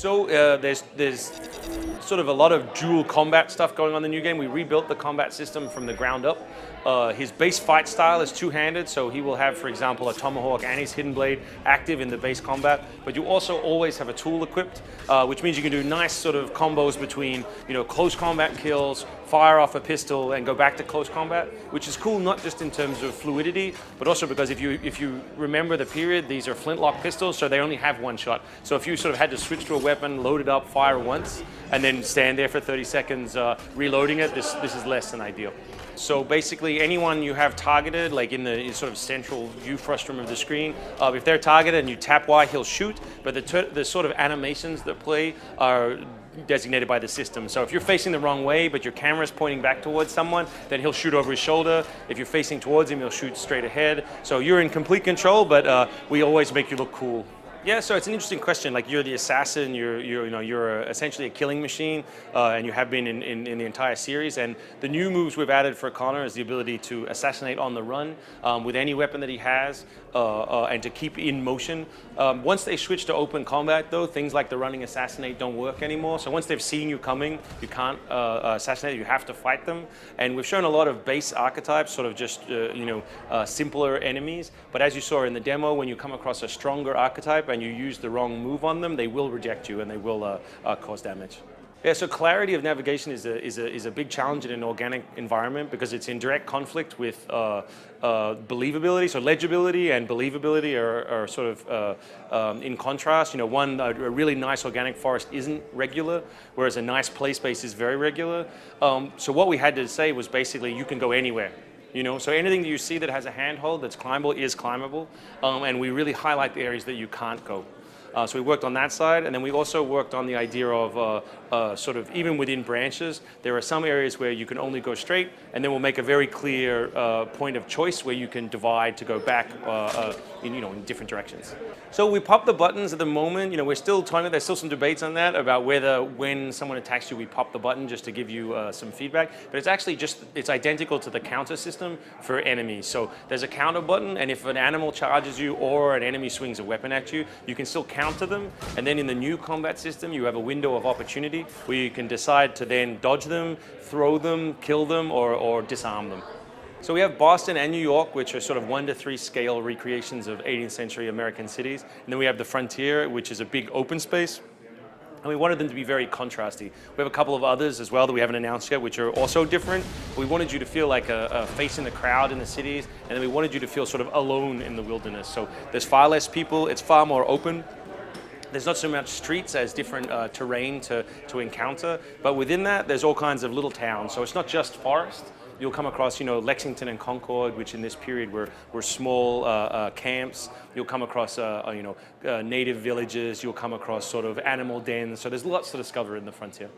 So there's sort of a lot of dual combat stuff going on in the new game. We rebuilt the combat system from the ground up. His base fight style is two-handed, so he will have, for example, a tomahawk and his hidden blade active in the base combat. But you also always have a tool equipped, which means you can do nice sort of combos between, close combat kills, fire off a pistol, and go back to close combat, which is cool not just in terms of fluidity, but also because if you remember the period, these are flintlock pistols, so they only have one shot. So if you sort of had to switch to a weapon, load it up, fire once, and then stand there for 30 seconds reloading it, this is less than ideal. So basically anyone you have targeted, like in the sort of central view frustum of the screen, if they're targeted and you tap Y, he'll shoot, but the sort of animations that play are designated by the system. So if you're facing the wrong way, but your camera's pointing back towards someone, then he'll shoot over his shoulder. If you're facing towards him, he'll shoot straight ahead. So you're in complete control, but we always make you look cool. Yeah, so it's an interesting question. Like you're the assassin, you're essentially a killing machine, and you have been in the entire series. And the new moves we've added for Connor is the ability to assassinate on the run with any weapon that he has, and to keep in motion. Once they switch to open combat, though, things like the running assassinate don't work anymore. So once they've seen you coming, you can't assassinate. You have to fight them. And we've shown a lot of base archetypes, sort of just simpler enemies. But as you saw in the demo, when you come across a stronger archetype and you use the wrong move on them, they will reject you and they will cause damage. Yeah, so clarity of navigation is a big challenge in an organic environment because it's in direct conflict with believability. So legibility and believability are sort of in contrast. A really nice organic forest isn't regular, whereas a nice play space is very regular. So what we had to say was basically you can go anywhere. So anything that you see that has a handhold that's climbable is climbable, and we really highlight the areas that you can't go. So we worked on that side, and then we also worked on the idea of sort of even within branches, there are some areas where you can only go straight, and then we'll make a very clear point of choice where you can divide to go back in different directions. So we pop the buttons at the moment. We're still talking. There's still some debates on that about whether when someone attacks you, we pop the button just to give you some feedback. But it's actually it's identical to the counter system for enemies. So there's a counter button, and if an animal charges you or an enemy swings a weapon at you, you can still counter them. And then in the new combat system, you have a window of opportunity where you can decide to then dodge them, throw them, kill them, or disarm them. So we have Boston and New York, which are sort of 1 to 3 scale recreations of 18th century American cities. And then we have the frontier, which is a big open space. And we wanted them to be very contrasty. We have a couple of others as well that we haven't announced yet, which are also different. We wanted you to feel like a face in the crowd in the cities, and then we wanted you to feel sort of alone in the wilderness. So there's far less people, it's far more open. There's not so much streets as different terrain to encounter, but within that, there's all kinds of little towns. So it's not just forest. You'll come across, Lexington and Concord, which in this period were small camps. You'll come across, native villages. You'll come across sort of animal dens. So there's lots to discover in the frontier.